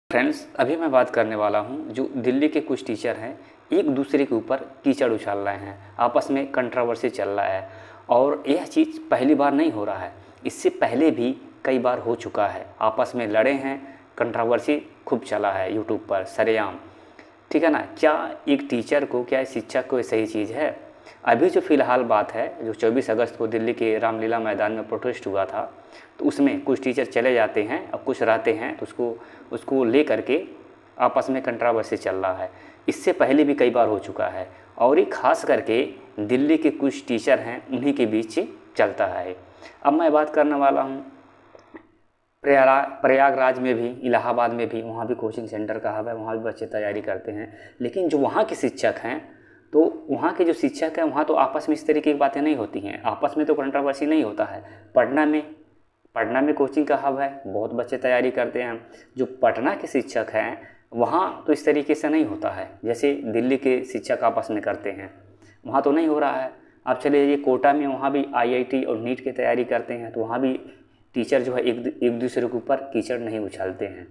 Friends, अभी मैं बात करने वाला हूँ जो दिल्ली के कुछ टीचर हैं एक दूसरे के ऊपर कीचड़ उछाल रहे हैं, आपस में कंट्रोवर्सी चल रहा है। और यह चीज़ पहली बार नहीं हो रहा है, इससे पहले भी कई बार हो चुका है। आपस में लड़े हैं, कंट्रोवर्सी खूब चला है यूट्यूब पर सरेआम। ठीक है ना। क्या एक टीचर को, क्या शिक्षक को सही चीज़ है? अभी जो फ़िलहाल बात है, जो 24 अगस्त को दिल्ली के रामलीला मैदान में प्रोटेस्ट हुआ था, तो उसमें कुछ टीचर चले जाते हैं और कुछ रहते हैं, तो उसको ले करके आपस में कंट्रोवर्सी चल रहा है। इससे पहले भी कई बार हो चुका है और ये खास करके दिल्ली के कुछ टीचर हैं उन्हीं के बीच चलता है। अब मैं बात करने वाला हूँ प्रयागराज में भी, इलाहाबाद में भी, वहाँ भी कोचिंग सेंटर का हब है, वहाँ भी बच्चे तैयारी करते हैं। लेकिन जो वहाँ के शिक्षक हैं, तो वहाँ के जो शिक्षक हैं वहाँ तो आपस में इस तरीके की बातें नहीं होती हैं, आपस में तो कंट्रोवर्सी नहीं होता है। पटना में कोचिंग का हब है, बहुत बच्चे तैयारी करते हैं। जो पटना के शिक्षक हैं वहाँ तो इस तरीके से नहीं होता है जैसे दिल्ली के शिक्षक आपस में करते हैं, वहाँ तो नहीं हो रहा है। आप चले जाइए कोटा में, वहाँ भी IIT और नीट की तैयारी करते हैं, तो वहाँ भी टीचर जो है एक दूसरे के ऊपर कीचड़ नहीं उछालते हैं।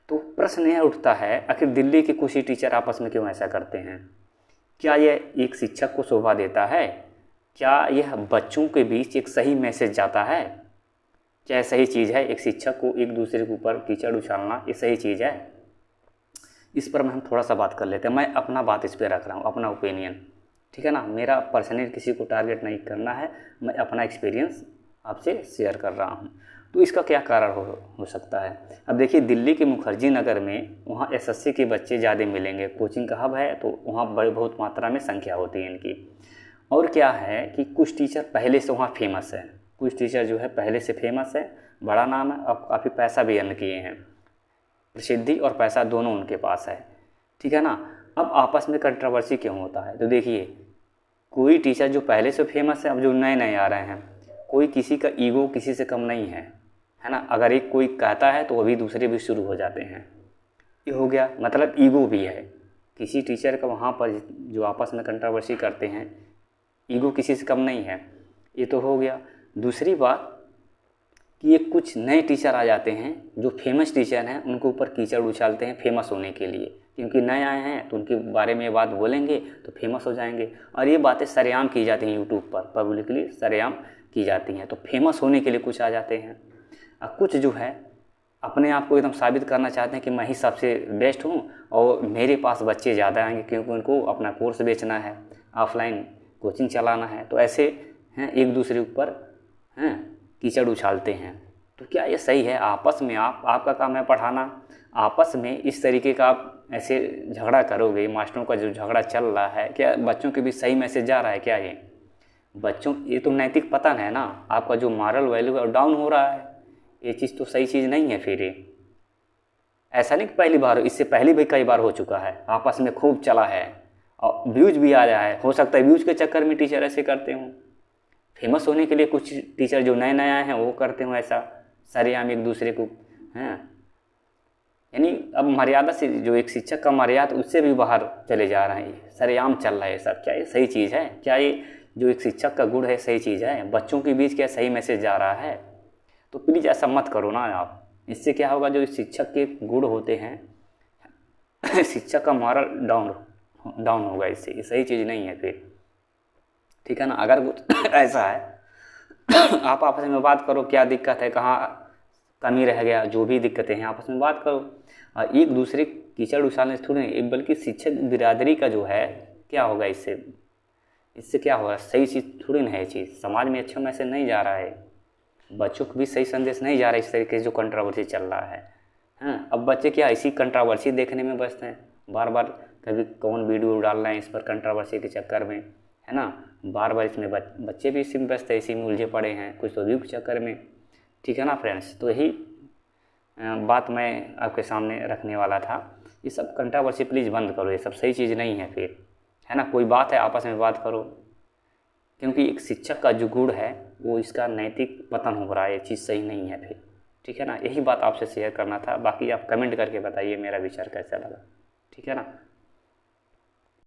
तो प्रश्न यह उठता है, आखिर दिल्ली के कुछ ही टीचर आपस में क्यों ऐसा करते हैं? क्या यह एक शिक्षक को शोभा देता है? क्या यह बच्चों के बीच एक सही मैसेज जाता है? क्या सही चीज़ है एक शिक्षक को एक दूसरे के ऊपर कीचड़ उछालना? ये सही चीज़ है? इस पर हम थोड़ा सा बात कर लेते हैं। मैं अपना बात इस पर रख रहा हूँ, अपना ओपिनियन। ठीक है ना। मेरा पर्सनली किसी को टारगेट नहीं करना है, मैं अपना एक्सपीरियंस आपसे शेयर कर रहा हूँ। तो इसका क्या कारण हो सकता है? अब देखिए, दिल्ली के मुखर्जी नगर में वहाँ SSC के बच्चे ज़्यादा मिलेंगे, कोचिंग का हब है, तो वहाँ बड़ी बहुत मात्रा में संख्या होती है इनकी। और क्या है कि कुछ टीचर पहले से वहाँ फेमस है, कुछ टीचर जो है पहले से फेमस है, बड़ा नाम है और काफ़ी पैसा भी अर्न किए हैं, प्रसिद्धि और पैसा दोनों उनके पास है। ठीक है ना। अब आपस में कंट्रोवर्सी क्यों होता है? तो देखिए, कोई टीचर जो पहले से फेमस है, अब जो नए नए आ रहे हैं, कोई किसी का ईगो किसी से कम नहीं है ना। अगर एक कोई कहता है तो अभी दूसरे भी शुरू हो जाते हैं, ये हो गया, मतलब ईगो भी है किसी टीचर का वहाँ पर। जो आपस में कंट्रोवर्सी करते हैं, ईगो किसी से कम नहीं है, ये तो हो गया। दूसरी बात कि ये कुछ नए टीचर आ जाते हैं जो फेमस टीचर हैं, उनके ऊपर कीचड़ उछालते हैं फेमस होने के लिए, क्योंकि नए आए हैं तो उनके बारे में बात बोलेंगे तो फेमस हो जाएंगे। और ये बातें सरेआम की जाती हैं यूट्यूब पर, पब्लिकली सरेआम की जाती हैं। तो फेमस होने के लिए कुछ आ जाते हैं, और कुछ जो है अपने आप को एकदम साबित करना चाहते हैं कि मैं ही सबसे बेस्ट हूँ और मेरे पास बच्चे ज़्यादा आएंगे, क्योंकि उनको अपना कोर्स बेचना है, ऑफलाइन कोचिंग चलाना है। तो ऐसे हैं एक दूसरे ऊपर हैं कीचड़ उछालते हैं। तो क्या ये सही है? आपस में आपका काम है पढ़ाना, आपस में इस तरीके का आप ऐसे झगड़ा करोगे, मास्टरों का जो झगड़ा चल रहा है, क्या बच्चों के बीच सही मैसेज जा रहा है? क्या ये बच्चों, ये तो नैतिक पतन है ना, आपका जो मॉरल वैल्यू है डाउन हो रहा है। ये चीज़ तो सही चीज़ नहीं है। फिर ये ऐसा नहीं कि पहली बार, इससे पहले भी कई बार हो चुका है, आपस में खूब चला है और व्यूज भी आया है। हो सकता है व्यूज के चक्कर में टीचर ऐसे करते हों, फेमस होने के लिए कुछ टीचर जो नए नए आए हैं वो करते हो ऐसा सरेआम एक दूसरे को हैं। यानी अब मर्यादा से, जो एक शिक्षक का मर्यादा, उससे भी बाहर चले जा रहे हैं, सरेआम चल रहा है सब। क्या ये सही चीज़ है? क्या ये जो एक शिक्षक का गुण है सही चीज़ है? बच्चों के बीच क्या सही मैसेज जा रहा है? तो प्लीज़ ऐसा मत करो ना आप। इससे क्या होगा, जो शिक्षक के गुण होते हैं शिक्षक का मॉरल डाउन होगा इससे, ये सही चीज़ नहीं है फिर। ठीक है ना। अगर कुछ ऐसा है आप आपस में बात करो, क्या दिक्कत है, कहाँ कमी रह गया, जो भी दिक्कतें हैं आपस में बात करो। और एक दूसरे कीचड़ उछालने से थोड़ी नहीं, बल्कि शिक्षक बिरादरी का जो है क्या होगा इससे क्या होगा? सही चीज़ थोड़ी ना है। चीज़ समाज में अच्छा मैसेज नहीं जा रहा है, बच्चों को भी सही संदेश नहीं जा रहा है इस तरीके से जो कंट्रोवर्सी चल रहा है। हाँ, अब बच्चे क्या इसी कंट्रोवर्सी देखने में व्यस्त हैं, बार बार कभी कौन वीडियो डाल रहे हैं इस पर कंट्रोवर्सी के चक्कर में, है ना। बार बार इसमें बच्चे भी इसी में व्यस्त है, इसी में उलझे पड़े हैं, कुछ तो व्यू के चक्कर में। ठीक है ना फ्रेंड्स। तो यही बात मैं आपके सामने रखने वाला था। ये सब कंट्रोवर्सी प्लीज़ बंद करो, ये सब सही चीज़ नहीं है फिर, है ना। कोई बात है आपस में बात करो, क्योंकि एक शिक्षक का जो गुण है वो इसका नैतिक पतन हो रहा है, ये चीज़ सही नहीं है फिर। ठीक है ना। यही बात आपसे शेयर करना था। बाकी आप कमेंट करके बताइए मेरा विचार कैसा लगा। ठीक है ना।